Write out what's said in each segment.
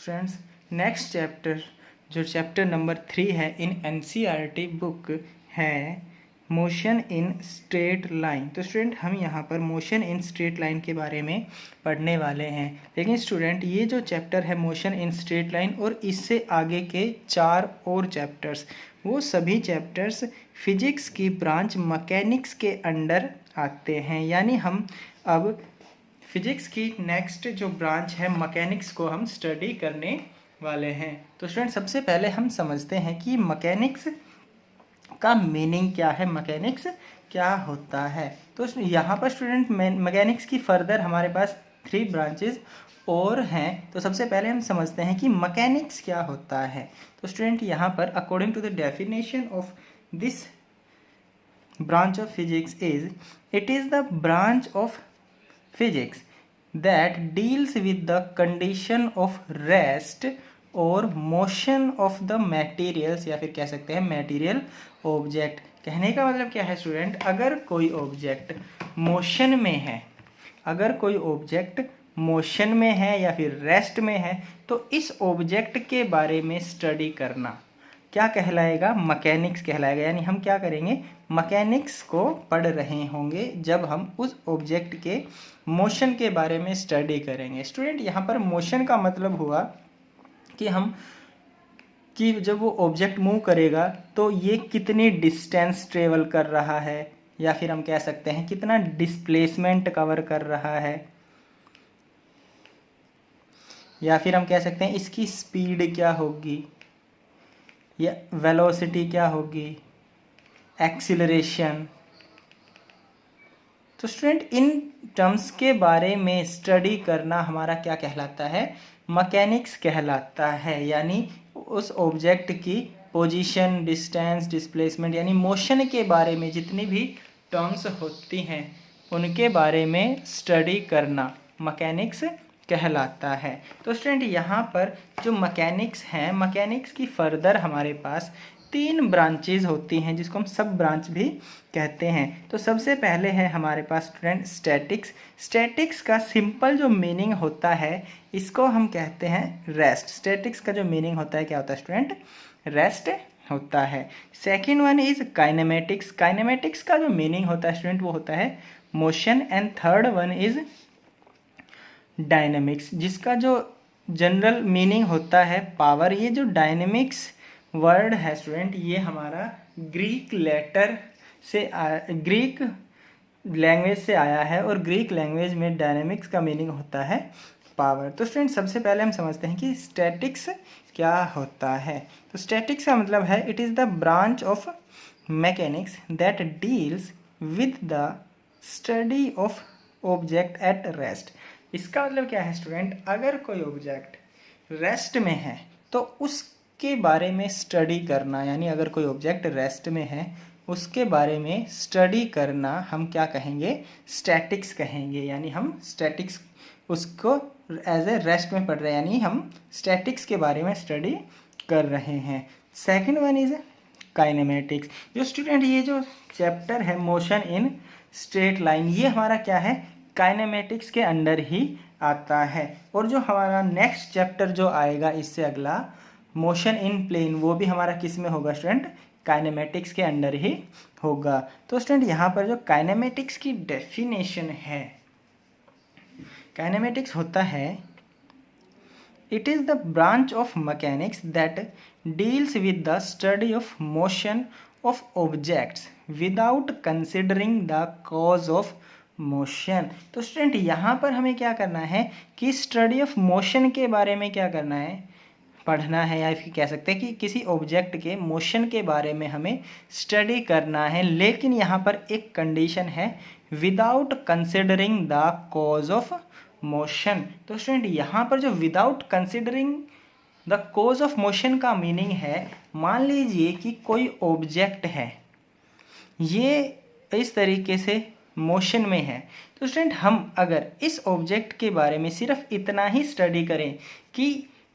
Friends, next chapter जो chapter number 3 है in NCERT book है मोशन इन स्ट्रेट लाइन। तो स्टूडेंट हम यहाँ पर मोशन इन स्ट्रेट लाइन के बारे में पढ़ने वाले हैं। लेकिन स्टूडेंट ये जो चैप्टर है मोशन इन स्ट्रेट लाइन और इससे आगे के 4 और चैप्टर्स, वो सभी चैप्टर्स फिजिक्स की ब्रांच मैकेनिक्स के अंडर आते हैं। यानी हम अब फिजिक्स की नेक्स्ट जो ब्रांच है मैकेनिक्स को हम स्टडी करने वाले हैं। तो स्टूडेंट सबसे पहले हम समझते हैं कि मैकेनिक्स का मीनिंग क्या है, मैकेनिक्स क्या होता है। तो यहाँ पर स्टूडेंट मैकेनिक्स की फर्दर हमारे पास 3 ब्रांचेस और हैं। तो सबसे पहले हम समझते हैं कि मैकेनिक्स क्या होता है। तो स्टूडेंट यहाँ पर according to the definition of this branch of physics is it is the branch of physics that deals with the condition of rest और motion of the materials, या फिर कह सकते हैं material object। कहने का मतलब क्या है स्टूडेंट, अगर कोई ऑब्जेक्ट मोशन में है, अगर कोई ऑब्जेक्ट मोशन में है या फिर रेस्ट में है, तो इस ऑब्जेक्ट के बारे में स्टडी करना क्या कहलाएगा, मैकेनिक्स कहलाएगा। यानी हम क्या करेंगे, मैकेनिक्स को पढ़ रहे होंगे जब हम उस ऑब्जेक्ट के मोशन के बारे में स्टडी करेंगे। स्टूडेंट यहाँ पर मोशन का मतलब हुआ कि जब वो ऑब्जेक्ट मूव करेगा तो ये कितनी डिस्टेंस ट्रेवल कर रहा है, या फिर हम कह सकते हैं कितना डिस्प्लेसमेंट कवर कर रहा है, या फिर हम कह सकते हैं इसकी स्पीड क्या होगी, या वेलोसिटी क्या होगी, एक्सीलरेशन। तो स्टूडेंट इन टर्म्स के बारे में स्टडी करना हमारा क्या कहलाता है, मैकेनिक्स कहलाता है। यानी उस ऑब्जेक्ट की पोजीशन, डिस्टेंस, डिस्प्लेसमेंट यानी मोशन के बारे में जितनी भी टर्म्स होती हैं उनके बारे में स्टडी करना मैकेनिक्स कहलाता है। तो स्टूडेंट यहाँ पर जो मैकेनिक्स हैं, मैकेनिक्स की फर्दर हमारे पास 3 ब्रांचेज होती हैं जिसको हम सब ब्रांच भी कहते हैं। तो सबसे पहले है हमारे पास स्टूडेंट स्टैटिक्स। स्टैटिक्स का सिंपल जो मीनिंग होता है इसको हम कहते हैं रेस्ट। स्टैटिक्स का जो मीनिंग होता है क्या होता है स्टूडेंट, रेस्ट होता है। Second one is kinematics. Kinematics का जो मीनिंग होता है स्टूडेंट वो होता है motion. And third one is dynamics, जिसका जो जनरल मीनिंग होता है पावर। ये जो डायनेमिक्स वर्ड है स्टूडेंट ये हमारा ग्रीक लैंग्वेज से आया है और ग्रीक लैंग्वेज में डायनेमिक्स का मीनिंग होता है पावर। तो स्टूडेंट सबसे पहले हम समझते हैं कि स्टैटिक्स क्या होता है। तो स्टैटिक्स का मतलब है it is the branch of mechanics that deals with the study of object at rest. इसका मतलब क्या है स्टूडेंट, अगर कोई ऑब्जेक्ट रेस्ट में है तो उसके बारे में स्टडी करना, यानी अगर कोई ऑब्जेक्ट रेस्ट में है उसके बारे में स्टडी करना हम क्या कहेंगे, स्टैटिक्स कहेंगे। यानी हम स्टैटिक्स उसको एज ए रेस्ट में पढ़ रहे हैं, यानी हम स्टैटिक्स के बारे में स्टडी कर रहे हैं। Second one is kinematics. जो स्टूडेंट ये जो चैप्टर है मोशन इन स्ट्रेट लाइन ये हमारा क्या है, काइनेमेटिक्स के अंडर ही आता है। और जो हमारा नेक्स्ट चैप्टर जो आएगा इससे अगला मोशन इन प्लेन, वो भी हमारा किस में होगा स्टूडेंट, काइनेमेटिक्स के अंडर ही होगा। तो स्टूडेंट यहाँ पर जो काइनेमेटिक्स की डेफिनेशन है, काइनेमेटिक्स होता है it is the branch of mechanics that deals with the study of motion of objects without considering the cause of motion. तो स्टूडेंट यहाँ पर हमें क्या करना है कि स्टडी ऑफ मोशन के बारे में क्या करना है, पढ़ना है, या फिर कह सकते हैं कि किसी ऑब्जेक्ट के मोशन के बारे में हमें स्टडी करना है। लेकिन यहाँ पर एक कंडीशन है, without considering the cause of motion. तो स्टूडेंट यहाँ पर जो without considering the cause of motion का मीनिंग है, मान लीजिए कि कोई ऑब्जेक्ट है ये इस तरीके से मोशन में है। तो स्टूडेंट हम अगर इस ऑब्जेक्ट के बारे में सिर्फ इतना ही स्टडी करें कि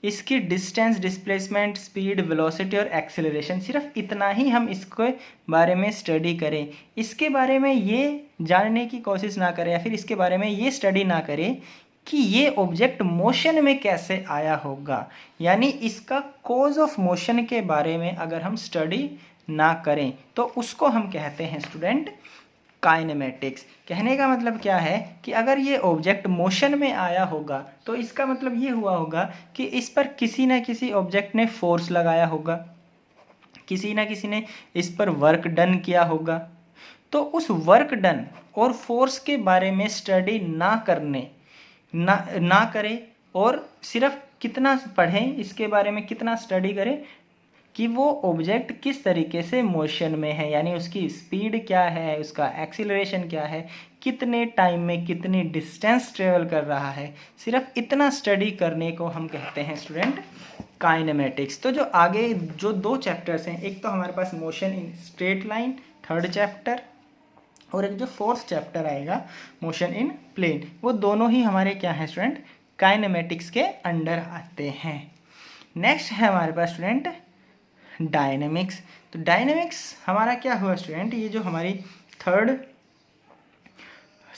इसकी डिस्टेंस, डिस्प्लेसमेंट, स्पीड, वेलोसिटी और एक्सेलरेशन, सिर्फ इतना ही हम इसके बारे में स्टडी करें, इसके बारे में ये जानने की कोशिश ना करें या फिर इसके बारे में ये स्टडी ना करें कि ये ऑब्जेक्ट मोशन में कैसे आया होगा, यानी इसका कॉज ऑफ मोशन के बारे में अगर हम स्टडी ना करें तो उसको हम कहते हैं स्टूडेंट काइनेमेटिक्स। कहने का मतलब क्या है कि अगर ये ऑब्जेक्ट मोशन में आया होगा तो इसका मतलब ये हुआ होगा कि इस पर किसी न किसी ऑब्जेक्ट ने फोर्स लगाया होगा, किसी न किसी ने इस पर वर्क डन किया होगा। तो उस वर्क डन और फोर्स के बारे में स्टडी ना करें और सिर्फ कितना पढ़ें, इसके बारे में कितना स्टडी करें कि वो ऑब्जेक्ट किस तरीके से मोशन में है, यानी उसकी स्पीड क्या है, उसका एक्सीलरेशन क्या है, कितने टाइम में कितनी डिस्टेंस ट्रेवल कर रहा है, सिर्फ इतना स्टडी करने को हम कहते हैं स्टूडेंट काइनेमेटिक्स। तो जो आगे जो 2 चैप्टर्स हैं, एक तो हमारे पास motion in straight line 3rd chapter, और एक जो 4th चैप्टर आएगा मोशन इन प्लेन, वो दोनों ही हमारे क्या हैं स्टूडेंट काइनेमेटिक्स के अंडर आते हैं। नेक्स्ट है हमारे पास स्टूडेंट डायनेमिक्स। तो डायनेमिक्स हमारा क्या हुआ स्टूडेंट, ये जो हमारी 3rd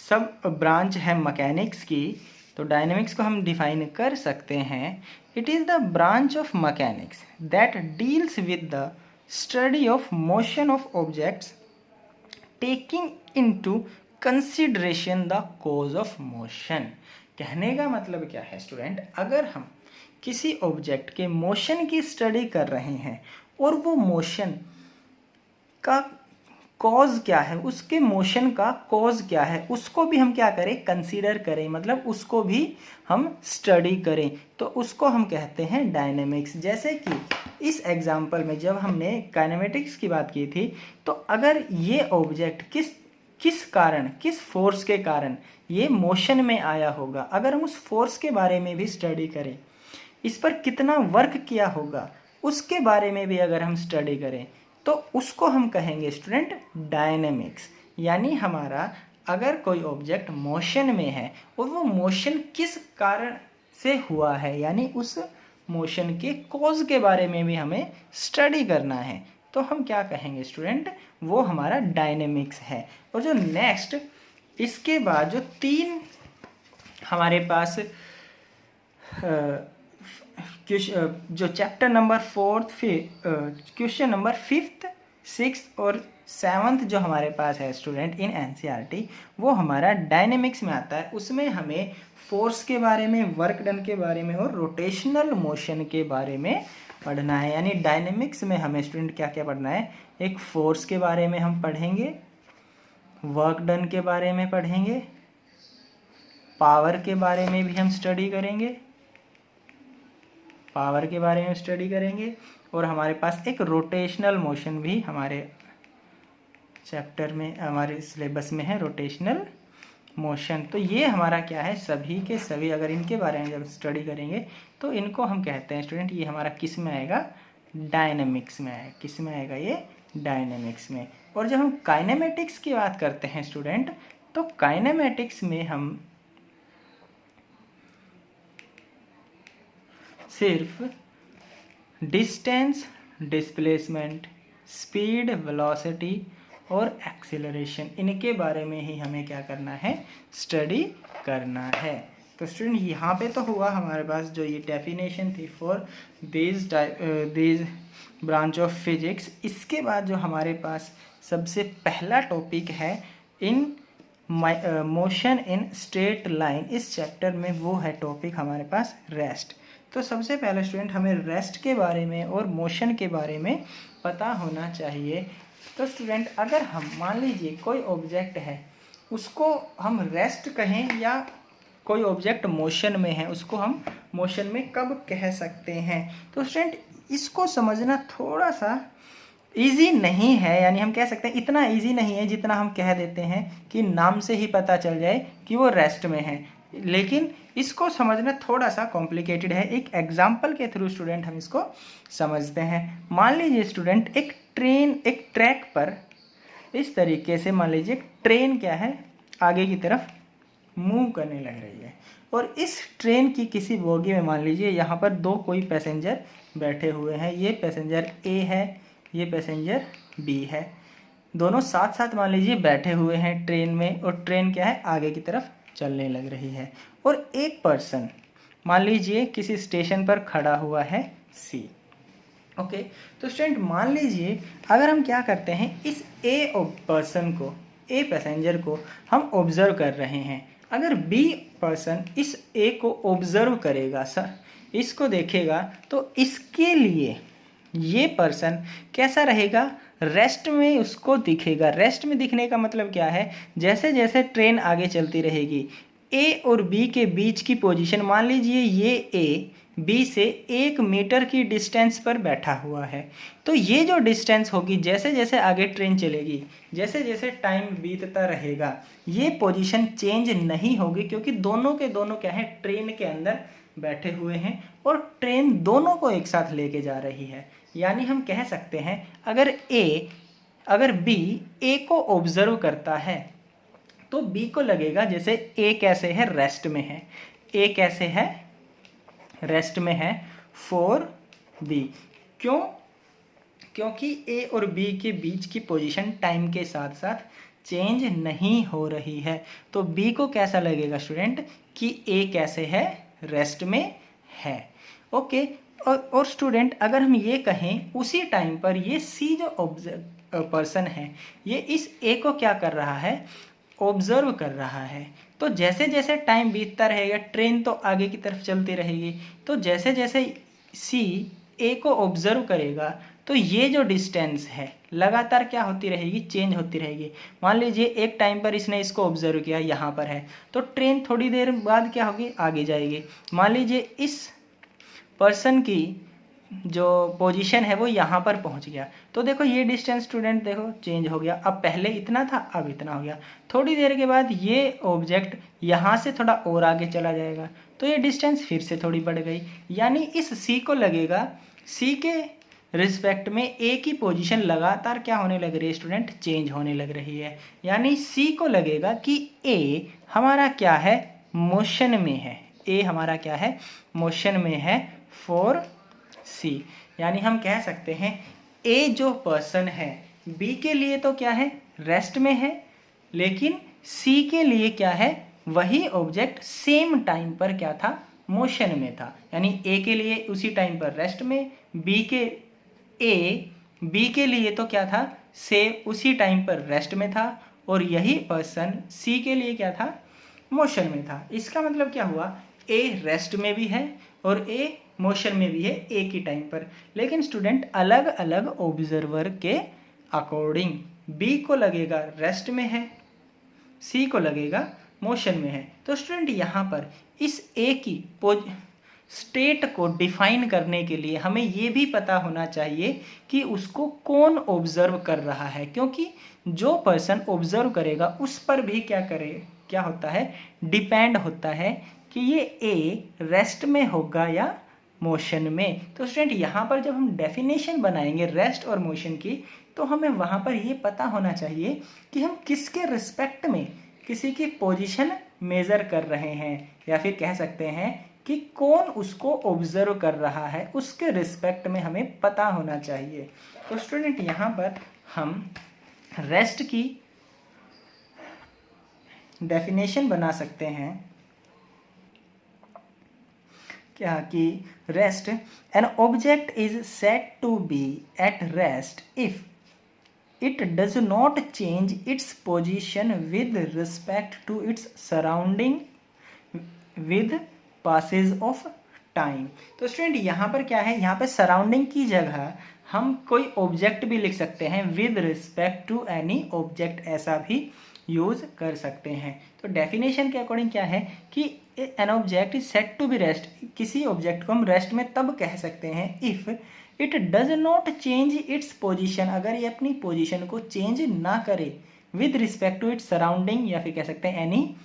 सब ब्रांच है मैकेनिक्स की, तो डायनेमिक्स को हम डिफाइन कर सकते हैं, it is the branch of mechanics that deals with the study of motion of objects taking into consideration the cause of motion. कहने का मतलब क्या है स्टूडेंट, अगर हम किसी ऑब्जेक्ट के मोशन की स्टडी कर रहे हैं और वो मोशन का कॉज क्या है, उसके मोशन का कॉज क्या है, उसको भी हम क्या करें कंसीडर करें, मतलब उसको भी हम स्टडी करें, तो उसको हम कहते हैं डायनेमिक्स। जैसे कि इस एग्जांपल में जब हमने काइनेमेटिक्स की बात की थी, तो अगर ये ऑब्जेक्ट किस कारण, किस फोर्स के कारण ये मोशन में आया होगा, अगर हम उस फोर्स के बारे में भी स्टडी करें, इस पर कितना वर्क किया होगा उसके बारे में भी अगर हम स्टडी करें, तो उसको हम कहेंगे स्टूडेंट डायनेमिक्स। यानी हमारा अगर कोई ऑब्जेक्ट मोशन में है और वो मोशन किस कारण से हुआ है, यानी उस मोशन के कॉज के बारे में भी हमें स्टडी करना है, तो हम क्या कहेंगे स्टूडेंट, वो हमारा डायनेमिक्स है। और जो नेक्स्ट इसके बाद जो 3 हमारे पास जो chapter number 4th question number 5th 6th और 7th जो हमारे पास है स्टूडेंट इन एनसीईआरटी, वो हमारा डायनेमिक्स में आता है। उसमें हमें फोर्स के बारे में, वर्क डन के बारे में और रोटेशनल मोशन के बारे में पढ़ना है। यानी डायनेमिक्स में हमें स्टूडेंट क्या क्या पढ़ना है, एक फोर्स के बारे में हम पढ़ेंगे, वर्क डन के बारे में पढ़ेंगे, पावर के बारे में भी हम स्टडी करेंगे, पावर के बारे में स्टडी करेंगे, और हमारे पास एक रोटेशनल मोशन भी हमारे चैप्टर में, हमारे सिलेबस में है रोटेशनल मोशन। तो ये हमारा क्या है, सभी के सभी अगर इनके बारे में जब स्टडी करेंगे तो इनको हम कहते हैं स्टूडेंट, ये हमारा किस में आएगा, डायनेमिक्स में आएगा। किस में आएगा, ये डायनेमिक्स में। और जब हम काइनेमेटिक्स की बात करते हैं स्टूडेंट, तो काइनेमेटिक्स में हम सिर्फ डिस्टेंस, डिस्प्लेसमेंट, स्पीड, वेलोसिटी और एक्सीलरेशन, इनके बारे में ही हमें क्या करना है, स्टडी करना है। तो स्टूडेंट यहाँ पे तो हुआ हमारे पास जो ये डेफिनेशन थी for this branch of physics. इसके बाद जो हमारे पास सबसे पहला टॉपिक है in motion in straight line, इस चैप्टर में वो है टॉपिक हमारे पास रेस्ट। तो सबसे पहले स्टूडेंट हमें रेस्ट के बारे में और मोशन के बारे में पता होना चाहिए। तो स्टूडेंट अगर हम मान लीजिए कोई ऑब्जेक्ट है, उसको हम रेस्ट कहें, या कोई ऑब्जेक्ट मोशन में है, उसको हम मोशन में कब कह सकते हैं, तो स्टूडेंट इसको समझना थोड़ा सा इजी नहीं है। यानी हम कह सकते हैं इतना इजी नहीं है जितना हम कह देते हैं कि नाम से ही पता चल जाए कि वो रेस्ट में है, लेकिन इसको समझना थोड़ा सा कॉम्प्लिकेटेड है। एक एग्जाम्पल के थ्रू स्टूडेंट हम इसको समझते हैं। मान लीजिए स्टूडेंट एक ट्रेन एक ट्रैक पर इस तरीके से, मान लीजिए ट्रेन क्या है, आगे की तरफ मूव करने लग रही है, और इस ट्रेन की किसी बोगी में मान लीजिए यहाँ पर 2 कोई पैसेंजर बैठे हुए हैं। ये पैसेंजर ए है, ये पैसेंजर बी है, दोनों साथ साथ मान लीजिए बैठे हुए हैं ट्रेन में, और ट्रेन क्या है, आगे की तरफ चलने लग रही है। और एक पर्सन मान लीजिए किसी स्टेशन पर खड़ा हुआ है सी। ओके, तो स्टूडेंट मान लीजिए अगर हम क्या करते हैं, इस ए पर्सन को, ए पैसेंजर को हम ऑब्जर्व कर रहे हैं। अगर बी पर्सन इस ए को ऑब्जर्व करेगा, सर इसको देखेगा, तो इसके लिए ये पर्सन कैसा रहेगा, रेस्ट में उसको दिखेगा। रेस्ट में दिखने का मतलब क्या है, जैसे जैसे ट्रेन आगे चलती रहेगी ए और बी के बीच की पोजीशन, मान लीजिए ये ए बी से 1 मीटर की डिस्टेंस पर बैठा हुआ है, तो ये जो डिस्टेंस होगी जैसे जैसे आगे ट्रेन चलेगी, जैसे जैसे टाइम बीतता रहेगा, ये पोजीशन चेंज नहीं होगी, क्योंकि दोनों के दोनों क्या है, ट्रेन के अंदर बैठे हुए हैं और ट्रेन दोनों को एक साथ लेके जा रही है। यानी हम कह सकते हैं अगर बी ए को ऑब्जर्व करता है तो बी को लगेगा जैसे ए कैसे है, रेस्ट में है, ए कैसे है, रेस्ट में है फॉर बी। क्यों? क्योंकि ए और बी के बीच की पोजीशन टाइम के साथ साथ चेंज नहीं हो रही है। तो बी को कैसा लगेगा स्टूडेंट कि ए कैसे है, रेस्ट में है। ओके, और स्टूडेंट अगर हम ये कहें उसी टाइम पर ये सी जो पर्सन है ये इस ए को क्या कर रहा है, ऑब्जर्व कर रहा है, तो जैसे जैसे टाइम बीतता रहेगा ट्रेन तो आगे की तरफ चलती रहेगी, तो जैसे जैसे सी ए को ऑब्जर्व करेगा तो ये जो डिस्टेंस है लगातार क्या होती रहेगी, चेंज होती रहेगी। मान लीजिए एक टाइम पर इसने इसको ऑब्जर्व किया, यहाँ पर है, तो ट्रेन थोड़ी देर बाद क्या होगी, आगे जाएगी। मान लीजिए इस पर्सन की जो पोजीशन है वो यहाँ पर पहुँच गया, तो देखो ये डिस्टेंस स्टूडेंट देखो चेंज हो गया, अब पहले इतना था अब इतना हो गया। थोड़ी देर के बाद ये ऑब्जेक्ट यहाँ से थोड़ा और आगे चला जाएगा, तो ये डिस्टेंस फिर से थोड़ी बढ़ गई। यानी इस सी को लगेगा, सी के रिस्पेक्ट में ए की पोजीशन लगातार क्या होने लग रही है स्टूडेंट, चेंज होने लग रही है। यानी सी को लगेगा कि ए हमारा क्या है, मोशन में है, ए हमारा क्या है, मोशन में है फॉर सी। यानी हम कह सकते हैं ए जो पर्सन है बी के लिए तो क्या है, रेस्ट में है, लेकिन सी के लिए क्या है, वही ऑब्जेक्ट सेम टाइम पर क्या था, मोशन में था। यानी ए के लिए उसी टाइम पर रेस्ट में, बी के लिए तो क्या था, से उसी टाइम पर रेस्ट में था, और यही पर्सन सी के लिए क्या था, मोशन में था। इसका मतलब क्या हुआ, ए रेस्ट में भी है और ए मोशन में भी है एक ही टाइम पर। लेकिन स्टूडेंट अलग अलग ऑब्जर्वर के अकॉर्डिंग बी को लगेगा रेस्ट में है, सी को लगेगा मोशन में है। तो स्टूडेंट यहाँ पर इस ए की स्टेट को डिफाइन करने के लिए हमें ये भी पता होना चाहिए कि उसको कौन ऑब्जर्व कर रहा है, क्योंकि जो पर्सन ऑब्जर्व करेगा उस पर भी क्या होता है, डिपेंड होता है कि ये ए रेस्ट में होगा या मोशन में। तो स्टूडेंट यहाँ पर जब हम डेफिनेशन बनाएंगे रेस्ट और मोशन की, तो हमें वहाँ पर ये पता होना चाहिए कि हम किसके रिस्पेक्ट में किसी की पोजीशन मेज़र कर रहे हैं, या फिर कह सकते हैं कि कौन उसको ऑब्जर्व कर रहा है, उसके रिस्पेक्ट में हमें पता होना चाहिए। तो स्टूडेंट यहाँ पर हम रेस्ट की डेफिनेशन बना सकते हैं क्या कि rest, an object is said to be at rest if it does not change its position with respect to its surrounding with passage of time। तो स्टूडेंट यहाँ पर क्या है, यहाँ पे सराउंडिंग की जगह हम कोई ऑब्जेक्ट भी लिख सकते हैं, with respect to any object ऐसा भी यूज कर सकते हैं। तो डेफिनेशन के अकॉर्डिंग क्या है कि an object is said to be rest, किसी ऑब्जेक्ट को हम रेस्ट में तब कह सकते हैं if it does not change its position, अगर ये अपनी पोजीशन को चेंज ना करे, with respect to its surrounding, या फिर कह सकते हैं एनी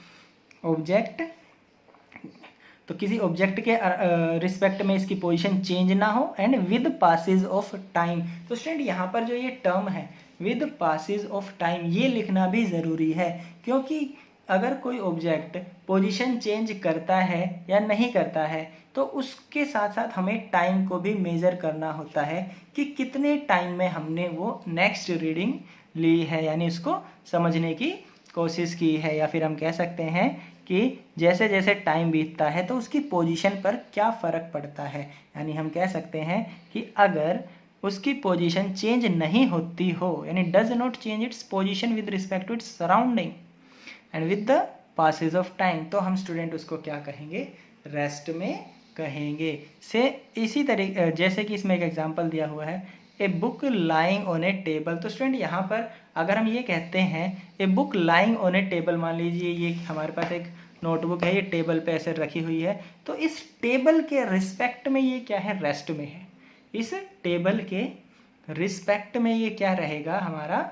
ऑब्जेक्ट, तो किसी ऑब्जेक्ट के रिस्पेक्ट में इसकी पोजीशन चेंज ना हो, and with passage of time. तो स्टूडेंट यहाँ पर जो ये टर्म है विद पासेज ऑफ टाइम, ये लिखना भी ज़रूरी है, क्योंकि अगर कोई ऑब्जेक्ट पोजीशन चेंज करता है या नहीं करता है तो उसके साथ साथ हमें टाइम को भी मेज़र करना होता है कि कितने टाइम में हमने वो नेक्स्ट रीडिंग ली है, यानी उसको समझने की कोशिश की है, या फिर हम कह सकते हैं कि जैसे जैसे टाइम बीतता है तो उसकी पोजीशन पर क्या फ़र्क पड़ता है। यानी हम कह सकते हैं कि अगर उसकी पोजीशन चेंज नहीं होती हो, यानी does not change its position with respect to its surrounding and with the passage of time, तो हम स्टूडेंट उसको क्या कहेंगे, रेस्ट में कहेंगे। से इसी तरीके जैसे कि इसमें एक एग्जांपल दिया हुआ है, a book lying on A table. तो स्टूडेंट यहाँ पर अगर हम ये कहते हैं a book lying on A table, मान लीजिए ये हमारे पास एक नोटबुक है, ये टेबल पे ऐसे रखी हुई है, तो इस टेबल के रिस्पेक्ट में ये क्या है, रेस्ट में है। इस टेबल के रिस्पेक्ट में ये क्या रहेगा, हमारा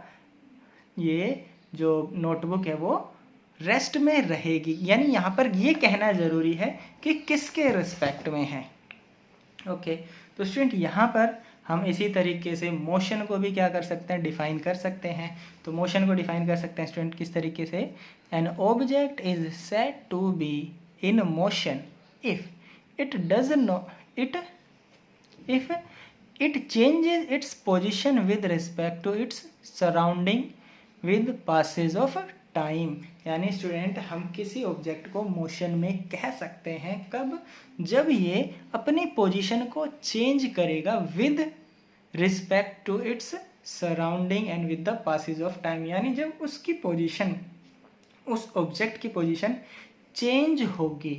ये जो नोटबुक है वो रेस्ट में रहेगी। यानी यहाँ पर ये कहना ज़रूरी है कि किसके रिस्पेक्ट में है। ओके, तो स्टूडेंट यहाँ पर हम इसी तरीके से मोशन को भी क्या कर सकते हैं, डिफाइन कर सकते हैं। तो मोशन को डिफाइन कर सकते हैं स्टूडेंट किस तरीके से, an object is said to be in motion if it does not if it changes its position with respect to its surrounding with passage of time. यानी स्टूडेंट हम किसी ऑब्जेक्ट को मोशन में कह सकते हैं कब, जब ये अपनी पोजीशन को चेंज करेगा with respect to its surrounding and with the passage of time. यानी जब उसकी पोजीशन, उस ऑब्जेक्ट की पोजीशन चेंज होगी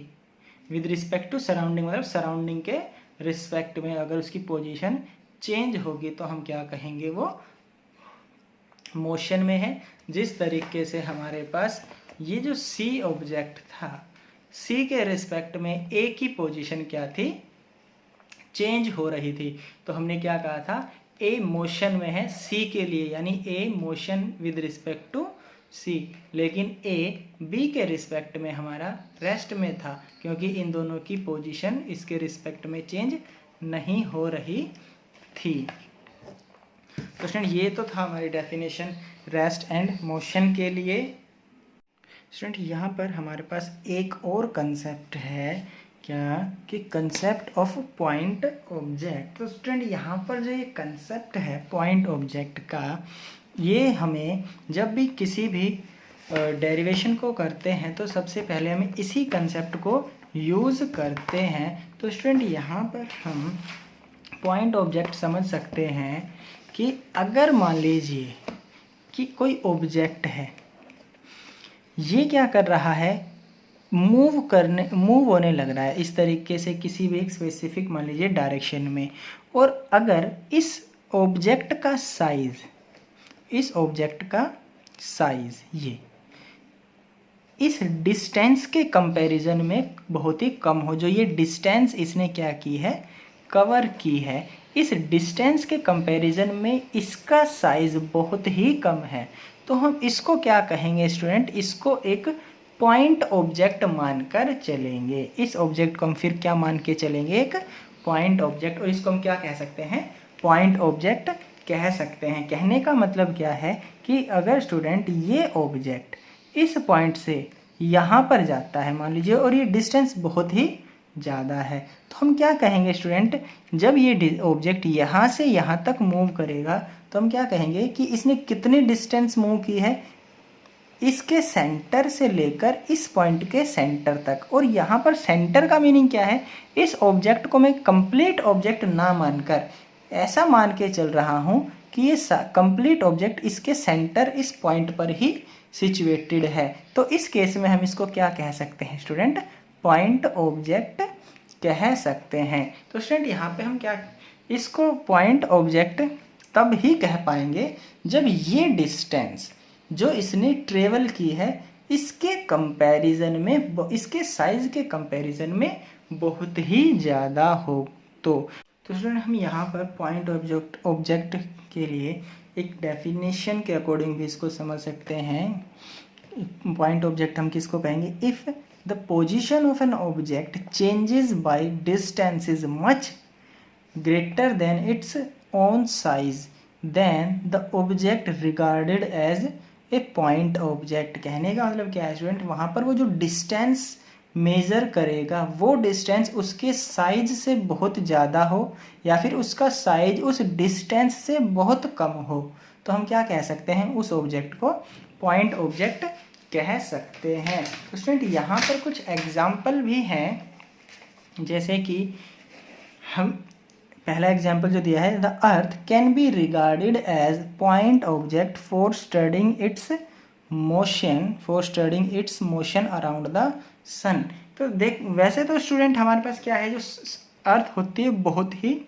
विद रिस्पेक्ट टू सराउंडिंग, मतलब सराउंडिंग के रिस्पेक्ट में अगर उसकी पोजीशन चेंज होगी तो हम क्या कहेंगे, वो मोशन में है। जिस तरीके से हमारे पास ये जो सी ऑब्जेक्ट था, सी के रिस्पेक्ट में ए की पोजीशन क्या थी, चेंज हो रही थी, तो हमने क्या कहा था, ए मोशन में है सी के लिए, यानी ए मोशन विद रिस्पेक्ट टू सी। लेकिन ए बी के रिस्पेक्ट में हमारा रेस्ट में था, क्योंकि इन दोनों की पोजीशन इसके रिस्पेक्ट में चेंज नहीं हो रही थी। तो स्टूडेंट ये तो था हमारी डेफिनेशन रेस्ट एंड मोशन के लिए। स्टूडेंट यहाँ पर हमारे पास एक और कंसेप्ट है, क्या कि कंसेप्ट ऑफ पॉइंट ऑब्जेक्ट। तो स्टूडेंट यहाँ पर जो ये कंसेप्ट है पॉइंट ऑब्जेक्ट का, ये हमें जब भी किसी भी डेरिवेशन को करते हैं तो सबसे पहले हमें इसी कंसेप्ट को यूज़ करते हैं। तो स्टूडेंट यहाँ पर हम पॉइंट ऑब्जेक्ट समझ सकते हैं कि अगर मान लीजिए कि कोई ऑब्जेक्ट है, ये क्या कर रहा है, मूव होने लग रहा है इस तरीके से किसी भी एक स्पेसिफिक मान लीजिए डायरेक्शन में, और अगर इस ऑब्जेक्ट का साइज, इस ऑब्जेक्ट का साइज ये इस डिस्टेंस के कंपैरिजन में बहुत ही कम हो, जो ये डिस्टेंस इसने क्या की है, कवर की है, इस डिस्टेंस के कंपैरिजन में इसका साइज बहुत ही कम है, तो हम इसको क्या कहेंगे स्टूडेंट, इसको एक पॉइंट ऑब्जेक्ट मानकर चलेंगे। इस ऑब्जेक्ट को हम फिर क्या मान के चलेंगे, एक पॉइंट ऑब्जेक्ट, और इसको हम क्या कह सकते हैं, पॉइंट ऑब्जेक्ट कह सकते हैं। कहने का मतलब क्या है कि अगर स्टूडेंट ये ऑब्जेक्ट इस पॉइंट से यहाँ पर जाता है मान लीजिए, और ये डिस्टेंस बहुत ही ज़्यादा है, तो हम क्या कहेंगे स्टूडेंट, जब ये ऑब्जेक्ट यहाँ से यहाँ तक मूव करेगा तो हम क्या कहेंगे कि इसने कितनी डिस्टेंस मूव की है, इसके सेंटर से लेकर इस पॉइंट के सेंटर तक। और यहाँ पर सेंटर का मीनिंग क्या है, इस ऑब्जेक्ट को मैं कंप्लीट ऑब्जेक्ट ना मानकर ऐसा मान के चल रहा हूँ कि ये कंप्लीट ऑब्जेक्ट इसके सेंटर, इस पॉइंट पर ही सिचुएटेड है। तो इस केस में हम इसको क्या कह सकते हैं स्टूडेंट, पॉइंट ऑब्जेक्ट कह सकते हैं। तो स्टूडेंट यहाँ पे हम क्या, इसको पॉइंट ऑब्जेक्ट तब ही कह पाएंगे जब ये डिस्टेंस जो इसने ट्रेवल की है इसके कंपैरिजन में, इसके साइज के कंपैरिजन में बहुत ही ज़्यादा हो। तो स्टूडेंट हम यहाँ पर पॉइंट ऑब्जेक्ट के लिए एक डेफिनेशन के अकॉर्डिंग भी इसको समझ सकते हैं। पॉइंट ऑब्जेक्ट हम किसको कहेंगे, if the position of an object changes by distance is much greater than it's own size then the object regarded as a point object। कहने का मतलब क्या है स्टूडेंट, वहाँ पर वो जो डिस्टेंस मेज़र करेगा वो डिस्टेंस उसके साइज से बहुत ज़्यादा हो या फिर उसका साइज उस डिस्टेंस से बहुत कम हो, तो हम क्या कह सकते हैं, उस ऑब्जेक्ट को पॉइंट ऑब्जेक्ट कह सकते हैं। तो स्टूडेंट यहाँ पर कुछ एग्जाम्पल भी हैं, जैसे कि हम पहला एग्जाम्पल जो दिया है, the earth can be regarded as point object for studying its motion around the sun. तो देख, वैसे तो स्टूडेंट हमारे पास क्या है, जो अर्थ होती है बहुत ही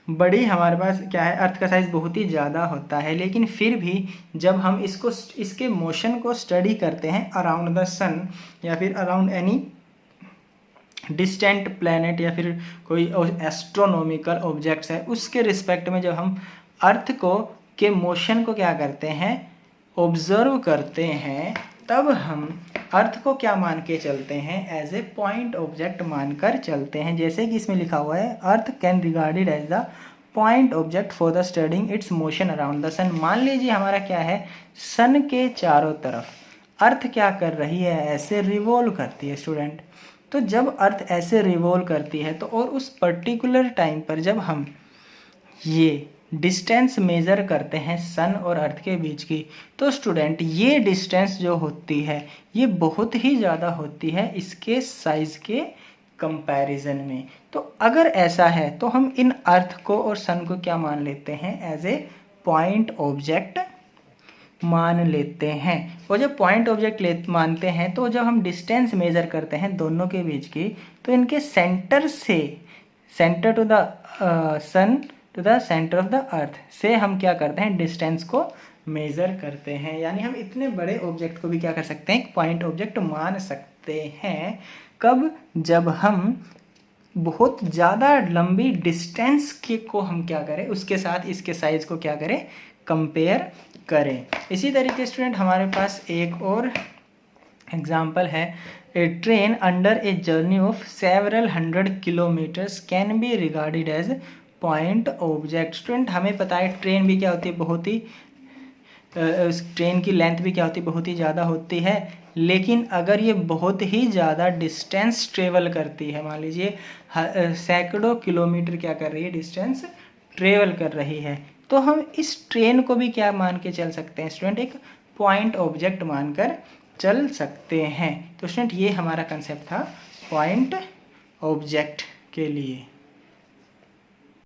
बड़ी, हमारे पास क्या है, अर्थ का साइज बहुत ही ज़्यादा होता है, लेकिन फिर भी जब हम इसके मोशन को स्टडी करते हैं अराउंड द सन या फिर अराउंड एनी डिस्टेंट प्लैनेट या फिर कोई एस्ट्रोनॉमिकल ऑब्जेक्ट्स है, उसके रिस्पेक्ट में जब हम अर्थ के मोशन को क्या करते हैं, ऑब्जर्व करते हैं, तब हम अर्थ को क्या मान के चलते हैं, एज ए पॉइंट ऑब्जेक्ट मानकर चलते हैं। जैसे कि इसमें लिखा हुआ है, earth can regarded as the point object for the studying its motion around the sun. मान लीजिए हमारा क्या है, सन के चारों तरफ अर्थ क्या कर रही है, ऐसे रिवॉल्व करती है स्टूडेंट। तो जब अर्थ ऐसे रिवॉल्व करती है तो और उस पर्टिकुलर टाइम पर जब हम ये डिस्टेंस मेज़र करते हैं सन और अर्थ के बीच की, तो स्टूडेंट ये डिस्टेंस जो होती है ये बहुत ही ज़्यादा होती है इसके साइज़ के कंपैरिजन में। तो अगर ऐसा है तो हम इन अर्थ को और सन को क्या मान लेते हैं, एज ए पॉइंट ऑब्जेक्ट मान लेते हैं। और जब पॉइंट ऑब्जेक्ट मानते हैं तो जब हम डिस्टेंस मेज़र करते हैं दोनों के बीच की, तो इनके सेंटर से, centre to the sun to the centre of the earth से हम क्या करते हैं, डिस्टेंस को मेज़र करते हैं। यानी हम इतने बड़े ऑब्जेक्ट को भी क्या कर सकते हैं, एक पॉइंट ऑब्जेक्ट मान सकते हैं। कब, जब हम बहुत ज़्यादा लंबी डिस्टेंस को हम क्या करें, उसके साथ इसके साइज़ को क्या करें, कंपेयर करें। इसी तरीके स्टूडेंट हमारे पास एक और एग्जाम्पल है, a train under a journey of several 100 kilometres can be regarded as point object. Student हमें पता है ट्रेन भी क्या होती है, बहुत ही ट्रेन की लेंथ भी क्या होती है, बहुत ही ज़्यादा होती है, लेकिन अगर ये बहुत ही ज़्यादा डिस्टेंस ट्रेवल करती है, मान लीजिए सैकड़ों किलोमीटर क्या कर रही है, डिस्टेंस ट्रेवल कर रही है, तो हम इस ट्रेन को भी क्या मान के चल सकते हैं स्टूडेंट, एक पॉइंट ऑब्जेक्ट मानकर चल सकते हैं। तो स्टूडेंट ये हमारा कंसेप्ट था पॉइंट ऑब्जेक्ट के लिए।